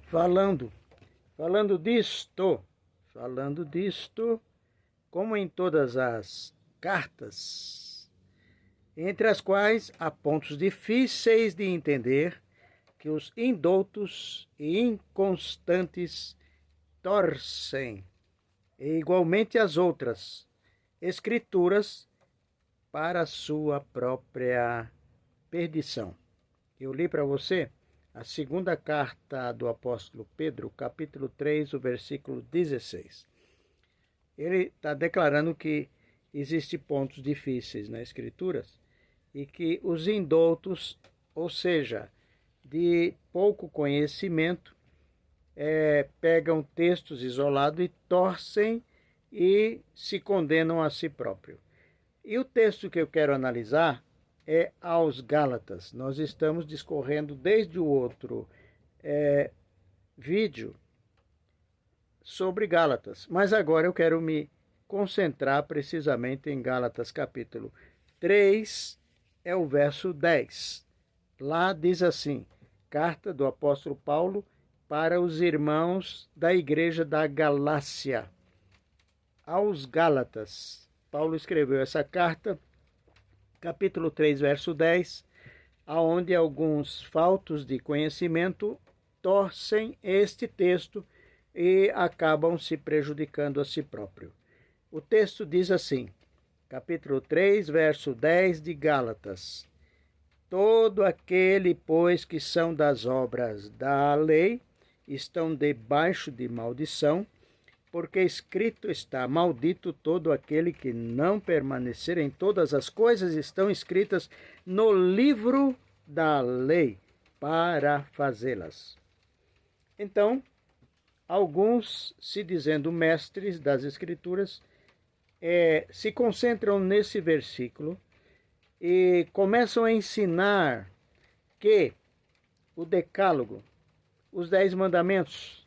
Falando, falando disto, como em todas as cartas, entre as quais há pontos difíceis de entender, que os indoutos e inconstantes torcem, e igualmente as outras escrituras, para a sua própria perdição. Eu li para você a segunda carta do apóstolo Pedro, capítulo 3, o versículo 16. Ele está declarando que existem pontos difíceis nas escrituras e que os indoutos, ou seja, de pouco conhecimento, pegam textos isolados e torcem e se condenam a si próprio. E o texto que eu quero analisar é aos Gálatas. Nós estamos discorrendo desde o outro vídeo sobre Gálatas, mas agora eu quero me concentrar precisamente em Gálatas capítulo 3, é o verso 10. Lá diz assim: carta do apóstolo Paulo para os irmãos da igreja da Galácia. Aos Gálatas. Paulo escreveu essa carta, capítulo 3, verso 10, aonde alguns faltos de conhecimento torcem este texto e acabam se prejudicando a si próprio. O texto diz assim, capítulo 3, verso 10 de Gálatas: todo aquele, pois, que são das obras da lei, estão debaixo de maldição, porque escrito está: maldito todo aquele que não permanecer em todas as coisas estão escritas no livro da lei, para fazê-las. Então, alguns, se dizendo mestres das escrituras, se concentram nesse versículo e começam a ensinar que o decálogo, os 10 mandamentos,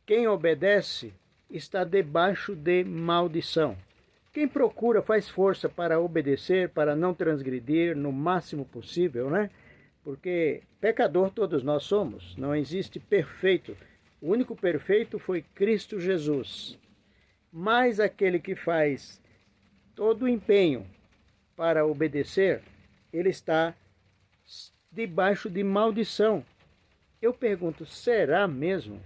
quem obedece está debaixo de maldição. Quem procura faz força para obedecer, para não transgredir no máximo possível, né? Porque pecador todos nós somos, não existe perfeito. O único perfeito foi Cristo Jesus. Mas aquele que faz todo o empenho para obedecer, ele está debaixo de maldição. Eu pergunto, será mesmo?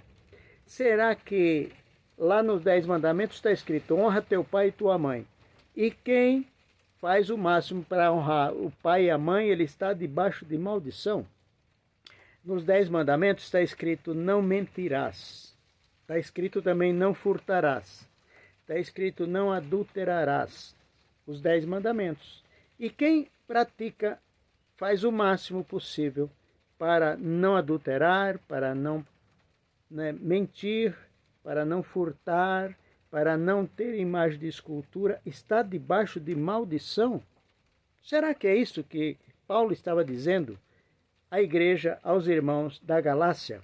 Será que lá nos 10 mandamentos está escrito: honra teu pai e tua mãe? E quem faz o máximo para honrar o pai e a mãe, ele está debaixo de maldição? Nos 10 mandamentos está escrito: não mentirás. Está escrito também: não furtarás. Está escrito: não adulterarás. Os 10 mandamentos. E quem pratica, faz o máximo possível para não adulterar, para não mentir, para não furtar, para não ter imagem de escultura, está debaixo de maldição? Será que é isso que Paulo estava dizendo à igreja, aos irmãos da Galácia?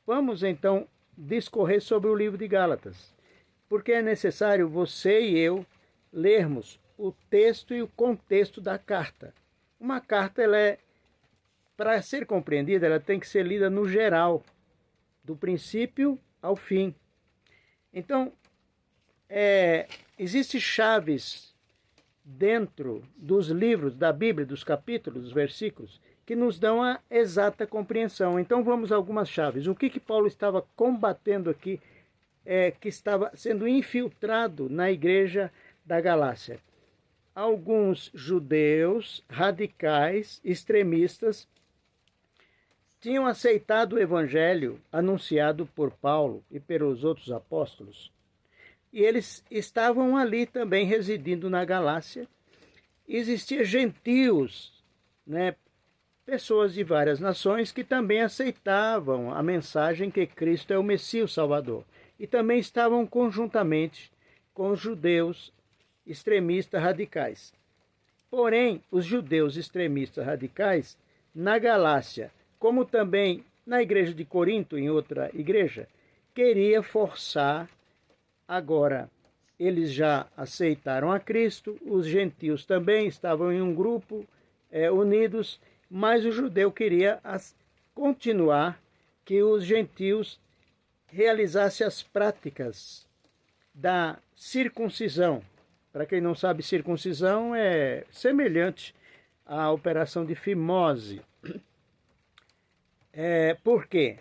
Vamos então discorrer sobre o livro de Gálatas, porque é necessário você e eu lermos o texto e o contexto da carta. Uma carta, para ser compreendida, ela tem que ser lida no geral, do princípio ao fim. Então, existem chaves dentro dos livros da Bíblia, dos capítulos, dos versículos, que nos dão a exata compreensão. Então, vamos a algumas chaves. O que Paulo estava combatendo aqui, que estava sendo infiltrado na igreja da Galácia? Alguns judeus radicais, extremistas, tinham aceitado o evangelho anunciado por Paulo e pelos outros apóstolos. E eles estavam ali também residindo na Galácia. Existiam gentios, pessoas de várias nações que também aceitavam a mensagem que Cristo é o Messias, o Salvador. E também estavam conjuntamente com os judeus extremistas radicais. Porém, os judeus extremistas radicais, na Galácia, como também na igreja de Corinto, em outra igreja, queria forçar. Agora, eles já aceitaram a Cristo, os gentios também estavam em um grupo unidos, mas o judeu queria continuar, que os gentios realizassem as práticas da circuncisão. Para quem não sabe, circuncisão é semelhante à operação de fimose. Por quê?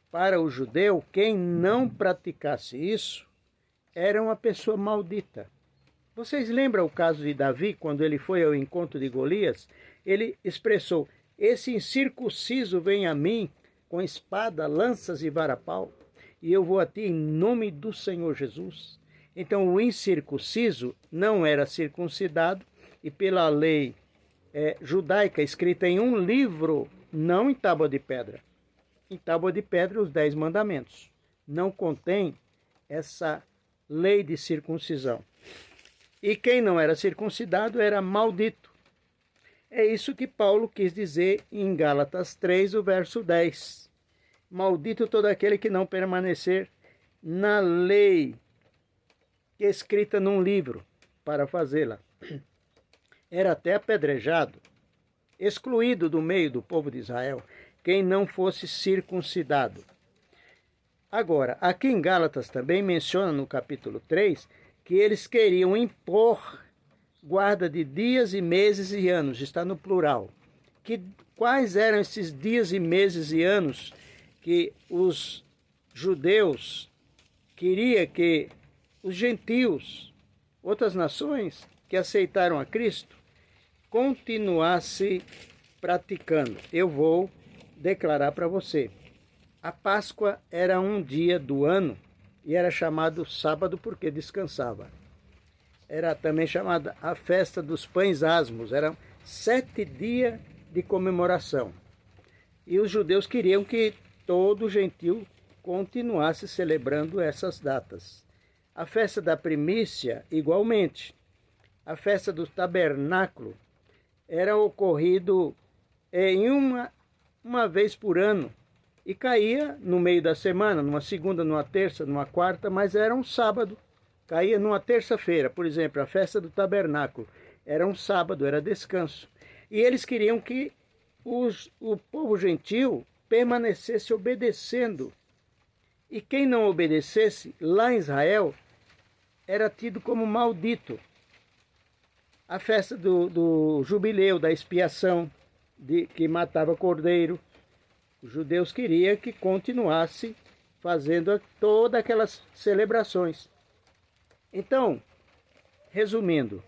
Para o judeu, quem não praticasse isso era uma pessoa maldita. Vocês lembram o caso de Davi, quando ele foi ao encontro de Golias? Ele expressou: esse incircunciso vem a mim com espada, lanças e varapau, e eu vou a ti em nome do Senhor Jesus. Então o incircunciso não era circuncidado, e pela lei judaica escrita em um livro, não em tábua de pedra. Em tábua de pedra, os 10 mandamentos. Não contém essa lei de circuncisão. E quem não era circuncidado era maldito. É isso que Paulo quis dizer em Gálatas 3, o verso 10. Maldito todo aquele que não permanecer na lei escrita num livro para fazê-la. Era até apedrejado, excluído do meio do povo de Israel, quem não fosse circuncidado. Agora, aqui em Gálatas também menciona no capítulo 3 que eles queriam impor guarda de dias e meses e anos, está no plural. Quais eram esses dias e meses e anos que os judeus queriam que os gentios, outras nações que aceitaram a Cristo, continuassem praticando? Eu vou declarar para você. A Páscoa era um dia do ano e era chamado sábado porque descansava. Era também chamada a festa dos pães asmos. Eram 7 dias de comemoração. E os judeus queriam que todo gentio continuasse celebrando essas datas. A festa da primícia, igualmente. A festa do tabernáculo era ocorrido em uma vez por ano. E caía no meio da semana, numa segunda, numa terça, numa quarta, mas era um sábado. Caía numa terça-feira, por exemplo, a festa do tabernáculo. Era um sábado, era descanso. E eles queriam que o povo gentil permanecesse obedecendo. E quem não obedecesse, lá em Israel, era tido como maldito. A festa do jubileu, da expiação, que matava cordeiro. Os judeus queriam que continuasse fazendo todas aquelas celebrações. Então, resumindo,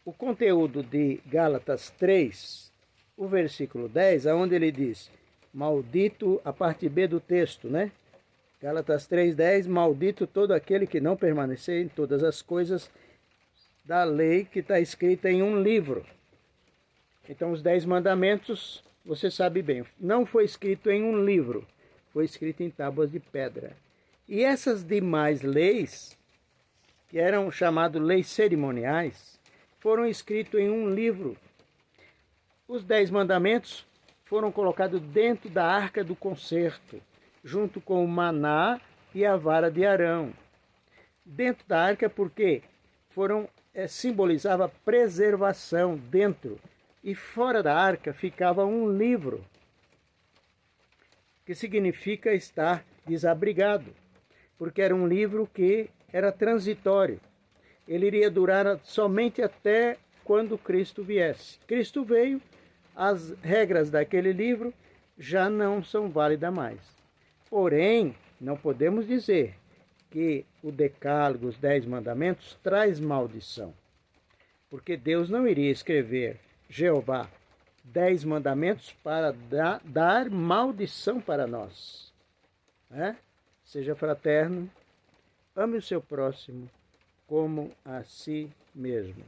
o conteúdo de Gálatas 3, o versículo 10, onde ele diz, maldito, a parte B do texto, né? Gálatas 3:10, maldito todo aquele que não permanecer em todas as coisas da lei que está escrita em um livro. Então, os 10 mandamentos, você sabe bem, não foi escrito em um livro, foi escrito em tábuas de pedra. E essas demais leis, que eram chamadas leis cerimoniais, foram escritos em um livro. Os 10 mandamentos foram colocados dentro da arca do concerto, junto com o maná e a vara de Arão. Dentro da arca, porque simbolizava preservação dentro. E fora da arca ficava um livro, que significa estar desabrigado, porque era um livro que era transitório. Ele iria durar somente até quando Cristo viesse. Cristo veio, as regras daquele livro já não são válidas mais. Porém, não podemos dizer que o decálogo, os 10 mandamentos, traz maldição. Porque Deus não iria escrever, Jeová, 10 mandamentos para dar maldição para nós. Seja fraterno, ame o seu próximo como a si mesmo.